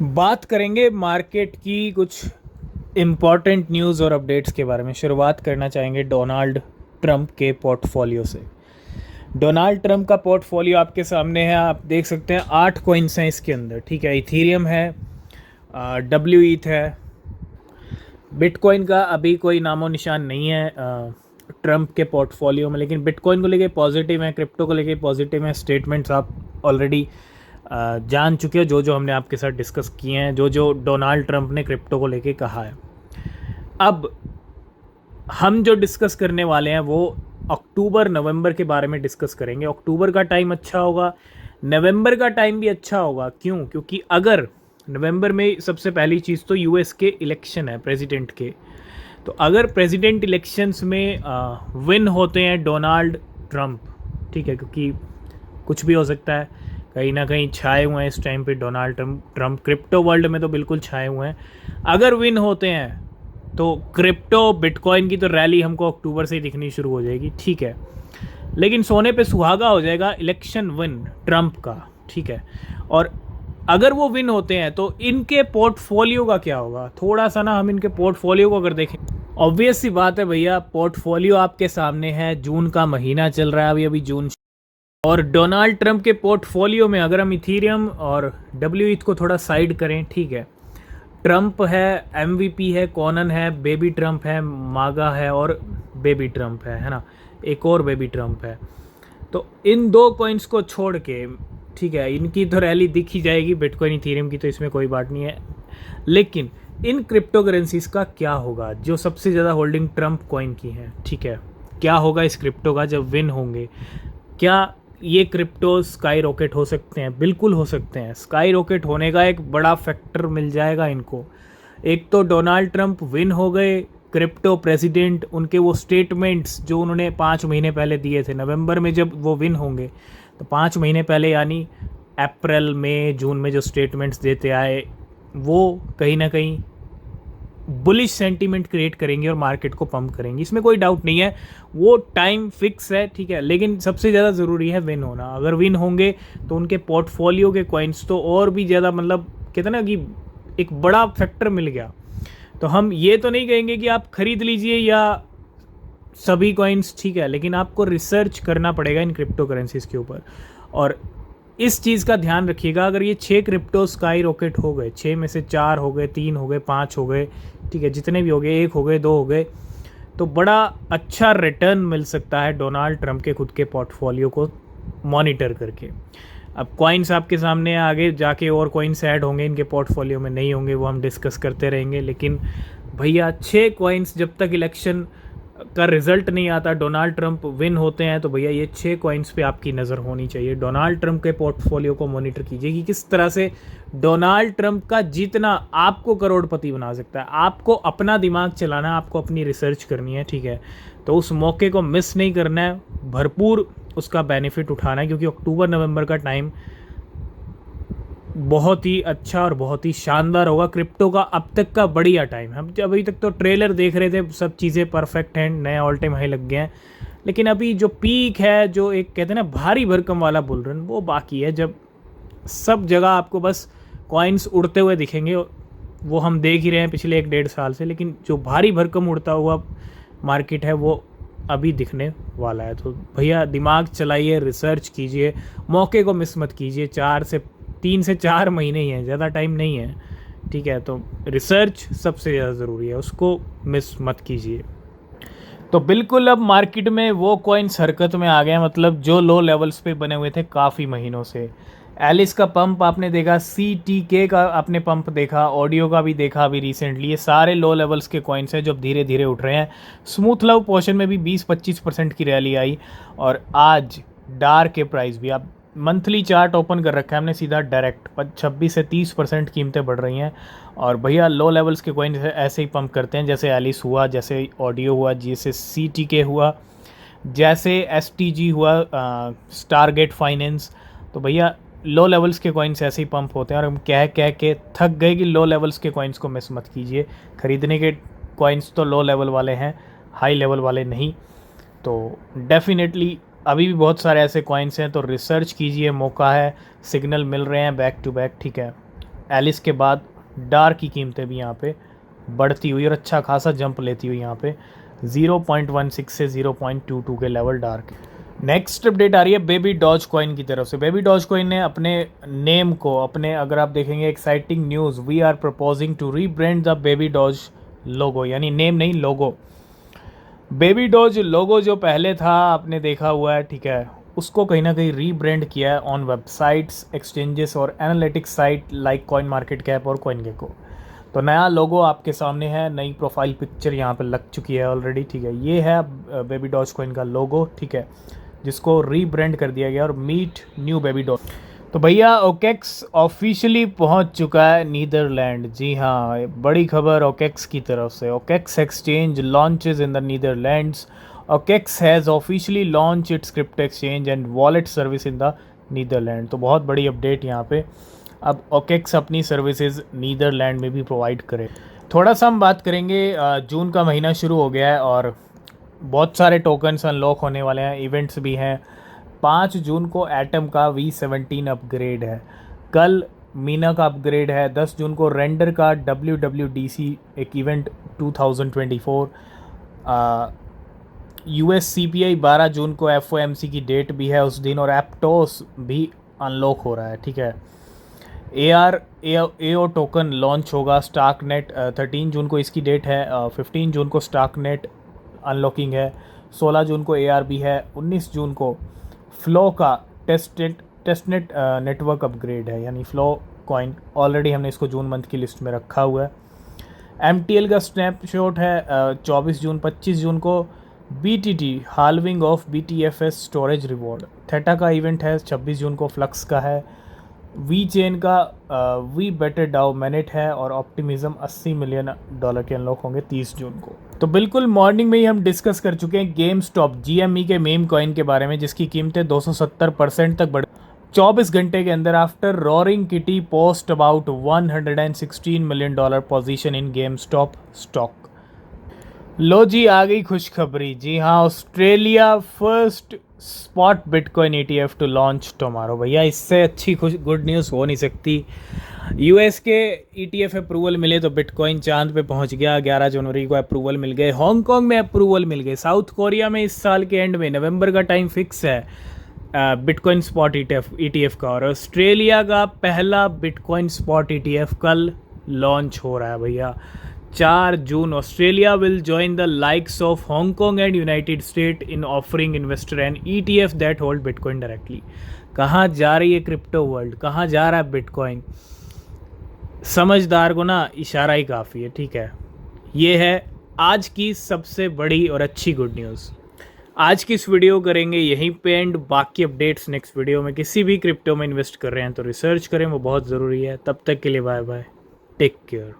बात करेंगे मार्केट की कुछ इम्पॉर्टेंट न्यूज़ और अपडेट्स के बारे में। शुरुआत करना चाहेंगे डोनाल्ड ट्रंप के पोर्टफोलियो से। डोनाल्ड ट्रंप का पोर्टफोलियो आपके सामने है, आप देख सकते हैं 8 कॉइन्स हैं इसके अंदर। ठीक है, इथीरियम है, डब्ल्यू ईथ है। बिटकॉइन का अभी कोई नामो निशान नहीं है ट्रंप के पोर्टफोलियो में, लेकिन बिटकॉइन को लेके पॉजिटिव है, क्रिप्टो को लेके पॉजिटिव है। स्टेटमेंट्स आप ऑलरेडी जान चुके हो, जो जो हमने आपके साथ डिस्कस किए हैं, जो जो डोनाल्ड ट्रंप ने क्रिप्टो को लेके कहा है। अब हम जो डिस्कस करने वाले हैं वो अक्टूबर नवंबर के बारे में डिस्कस करेंगे। अक्टूबर का टाइम अच्छा होगा, नवंबर का टाइम भी अच्छा होगा। क्यों? क्योंकि अगर नवंबर में सबसे पहली चीज़ तो यूएस के इलेक्शन है प्रेसिडेंट के। तो अगर प्रेसिडेंट इलेक्शंस में विन होते हैं डोनाल्ड ट्रंप, ठीक है, क्योंकि कुछ भी हो सकता है, कहीं ना कहीं छाए हुए हैं इस टाइम पे डोनाल्ड ट्रंप क्रिप्टो वर्ल्ड में तो बिल्कुल छाए हुए हैं। अगर विन होते हैं तो क्रिप्टो बिटकॉइन की तो रैली हमको अक्टूबर से ही दिखनी शुरू हो जाएगी। ठीक है, लेकिन सोने पे सुहागा हो जाएगा इलेक्शन विन ट्रंप का। ठीक है, और अगर वो विन होते हैं तो इनके पोर्टफोलियो का क्या होगा, थोड़ा सा ना हम इनके पोर्टफोलियो को अगर देखें, ऑब्वियस सी बात है भैया, पोर्टफोलियो आपके सामने है। जून का महीना चल रहा है, अभी अभी जून, और डोनाल्ड ट्रंप के पोर्टफोलियो में अगर हम इथीरियम और डब्ल्यू ईथ को थोड़ा साइड करें, ठीक है, ट्रंप है, एमवीपी है, कॉनन है, बेबी ट्रंप है, मागा है और बेबी ट्रंप है ना, एक और बेबी ट्रंप है। तो इन दो कॉइन्स को छोड़ के, ठीक है, इनकी तो रैली दिख ही जाएगी, बिटकॉइन इथीरियम की तो इसमें कोई बात नहीं है। लेकिन इन क्रिप्टो करेंसीज का क्या होगा जो सबसे ज़्यादा होल्डिंग ट्रंप कॉइन की है? ठीक है, क्या होगा इस क्रिप्टो का जब विन होंगे? क्या ये क्रिप्टो स्काई रॉकेट हो सकते हैं? बिल्कुल हो सकते हैं। स्काई रॉकेट होने का एक बड़ा फैक्टर मिल जाएगा इनको। एक तो डोनाल्ड ट्रंप विन हो गए, क्रिप्टो प्रेसिडेंट, उनके वो स्टेटमेंट्स जो उन्होंने 5 महीने पहले दिए थे, नवंबर में जब वो विन होंगे तो 5 महीने पहले यानी अप्रैल मई जून में जो स्टेटमेंट्स देते आए, वो कहीं ना कहीं बुलिश सेंटीमेंट क्रिएट करेंगे और मार्केट को पंप करेंगे, इसमें कोई डाउट नहीं है। वो टाइम फिक्स है, ठीक है, लेकिन सबसे ज़्यादा ज़रूरी है विन होना। अगर विन होंगे तो उनके पोर्टफोलियो के कॉइन्स तो और भी ज़्यादा, मतलब कहते हैं ना कि एक बड़ा फैक्टर मिल गया। तो हम ये तो नहीं कहेंगे कि आप खरीद लीजिए या सभी कॉइन्स, ठीक है, लेकिन आपको रिसर्च करना पड़ेगा इन क्रिप्टो करेंसीज के ऊपर। और इस चीज़ का ध्यान रखिएगा, अगर ये 6 क्रिप्टो स्काई रॉकेट हो गए, 6 में से 4 हो गए, 3 हो गए, 5 हो गए, ठीक है, जितने भी हो गए, 1 हो गए, 2 हो गए, तो बड़ा अच्छा रिटर्न मिल सकता है डोनाल्ड ट्रंप के खुद के पोर्टफोलियो को मॉनिटर करके। अब कॉइन्स आपके सामने, आगे जाके और कॉइन्स ऐड होंगे इनके पोर्टफोलियो में, नहीं होंगे वो हम डिस्कस करते रहेंगे। लेकिन भैया 6 कॉइन्स जब तक इलेक्शन का रिजल्ट नहीं आता, डोनाल्ड ट्रंप विन होते हैं, तो भैया ये 6 कॉइन्स पे आपकी नज़र होनी चाहिए। डोनाल्ड ट्रंप के पोर्टफोलियो को मॉनिटर कीजिए कि किस तरह से डोनाल्ड ट्रंप का जीतना आपको करोड़पति बना सकता है। आपको अपना दिमाग चलाना है, आपको अपनी रिसर्च करनी है, ठीक है, तो उस मौके को मिस नहीं करना है, भरपूर उसका बेनिफिट उठाना है, क्योंकि अक्टूबर नवंबर का टाइम बहुत ही अच्छा और बहुत ही शानदार होगा। क्रिप्टो का अब तक का बढ़िया टाइम है। हम अभी तक तो ट्रेलर देख रहे थे, सब चीज़ें परफेक्ट हैं, नए ऑल टाइम हाई लग गए हैं, लेकिन अभी जो पीक है, जो एक कहते हैं ना भारी भरकम वाला बुल रन, वो बाकी है, जब सब जगह आपको बस कॉइन्स उड़ते हुए दिखेंगे। वो हम देख ही रहे हैं पिछले 1-1.5 साल से, लेकिन जो भारी भरकम उड़ता हुआ मार्केट है वो अभी दिखने वाला है। तो भैया दिमाग चलाइए, रिसर्च कीजिए, मौके को मिस मत कीजिए। 3 से 4 महीने ही हैं, ज़्यादा टाइम नहीं है, ठीक है, तो रिसर्च सबसे ज़्यादा ज़रूरी है, उसको मिस मत कीजिए। तो बिल्कुल अब मार्केट में वो कॉइन्स हरकत में आ गए हैं, मतलब जो लो लेवल्स पे बने हुए थे काफ़ी महीनों से। एलिस का पंप आपने देखा, CTK का आपने पंप देखा, ऑडियो का भी देखा अभी रिसेंटली, ये सारे लो लेवल्स के कॉइन्स हैं जो धीरे धीरे उठ रहे हैं। स्मूथ लव पोर्शन में भी 20-25% की रैली आई, और आज डार्क के प्राइस भी, आप मंथली चार्ट ओपन कर रखा है हमने सीधा डायरेक्ट, 26 से 30% कीमतें बढ़ रही हैं। और भैया लो लेवल्स के कॉइन ऐसे ही पंप करते हैं, जैसे एलिस हुआ, जैसे ऑडियो हुआ, जैसे CTK हुआ, जैसे STG हुआ, स्टारगेट फाइनेंस। तो भैया लो लेवल्स के कॉइन्स ऐसे ही पंप होते हैं, और हम कह कह के थक गए कि लो लेवल्स के कॉइन्स को मिस मत कीजिए। ख़रीदने के कॉइन्स तो लो लेवल वाले हैं, हाई लेवल वाले नहीं। तो डेफिनेटली अभी भी बहुत सारे ऐसे कॉइन्स हैं, तो रिसर्च कीजिए, मौका है, सिग्नल मिल रहे हैं बैक टू बैक, ठीक है। एलिस के बाद डार की कीमतें भी यहाँ पे बढ़ती हुई और अच्छा खासा जंप लेती हुई यहाँ पे 0.16 से 0.22 के लेवल डार के। नेक्स्ट अपडेट आ रही है बेबी डॉज कॉइन की तरफ से। बेबी डॉज कॉइन ने अपने नेम को अपने, अगर आप देखेंगे exciting news, we are proposing to rebrand the baby doge logo, यानी नेम नहीं लोगो। बेबी डॉज लोगो जो पहले था आपने देखा हुआ है, ठीक है, उसको कहीं ना कहीं रीब्रांड किया है ऑन वेबसाइट्स, एक्सचेंजेस और analytics site like coin market cap और कॉइनगेको। तो नया लोगो आपके सामने है, नई प्रोफाइल पिक्चर यहाँ पे लग चुकी है ऑलरेडी, ठीक है। ये है बेबी डॉज कॉइन का लोगो, ठीक है, जिसको रीब्रांड कर दिया गया और मीट न्यू बेबी डॉज। तो भैया ओकेक्स ऑफिशियली पहुंच चुका है नीदरलैंड। जी हाँ, बड़ी खबर ओकेक्स की तरफ से। OKX exchange launches in the Netherlands. OKX has officially launch its crypto exchange and wallet service in the Netherland. तो बहुत बड़ी अपडेट यहाँ पे, अब ओकेक्स अपनी सर्विसेज नीदरलैंड में भी प्रोवाइड करे। थोड़ा सा हम बात करेंगे, जून का महीना शुरू हो गया है और बहुत सारे टोकन्स अनलॉक होने वाले हैं, इवेंट्स भी हैं। 5 जून को एटम का V17 अपग्रेड है, कल मीना का अपग्रेड है, 10 जून को रेंडर का WWDC एक इवेंट 2024, US CPI 12 जून को FOMC की डेट भी है उस दिन, और एप्टोस भी अनलॉक हो रहा है, ठीक है। AO टोकन लॉन्च होगा। स्टार्कनेट 13 जून को इसकी डेट है, 15 जून को स्टार्कनेट अनलॉकिंग है, 16 जून को ARB है, 19 जून को फ्लो का टेस्टनेट नेटवर्क अपग्रेड है, यानी फ्लो कॉइन ऑलरेडी हमने इसको जून मंथ की लिस्ट में रखा हुआ है। MTL का स्नैपशॉट है 24 जून। 25 जून को BTT halving of BTFS storage reward. Theta का इवेंट है 26 जून को। फ्लक्स का है। वी चेन का वी बेटर डाउ मैनेट है, और ऑप्टिमिज्म $80 मिलियन के अनलॉक होंगे 30 जून को। तो बिल्कुल मॉर्निंग में ही हम डिस्कस कर चुके हैं गेम स्टॉप GME के मेम कॉइन के बारे में, जिसकी कीमतें 270% तक बढ़ 24 घंटे के अंदर। After roaring kitty post about $116 million position in GameStop stock. लो जी, आ गई खुशखबरी। जी हाँ, Australia first spot bitcoin ETF to launch tomorrow. भैया इससे अच्छी गुड न्यूज़ हो नहीं सकती। US के ETF अप्रूवल मिले तो बिटकॉइन चांद पे पहुंच गया। 11 जनवरी को अप्रूवल मिल गए। हांगकांग में अप्रूवल मिल गए। साउथ कोरिया में इस साल के एंड में नवंबर का टाइम फिक्स है बिटकॉइन स्पॉट ETF का, और ऑस्ट्रेलिया का पहला बिटकॉइन स्पॉट ETF कल लॉन्च हो रहा है भैया, 4 जून। Australia will join the likes of Hong Kong and United State in offering investor and ETF that hold bitcoin directly. कहाँ जा रही है क्रिप्टो वर्ल्ड, कहाँ जा रहा है बिटकॉइन? समझदार को ना इशारा ही काफ़ी है, ठीक है। ये है आज की सबसे बड़ी और अच्छी गुड न्यूज़। आज की इस वीडियो करेंगे यहीं पे एंड। बाकी अपडेट्स नेक्स्ट वीडियो में। किसी भी क्रिप्टो में इन्वेस्ट कर रहे हैं तो रिसर्च करें, वो बहुत ज़रूरी है। तब तक के लिए बाय बाय, टेक केयर।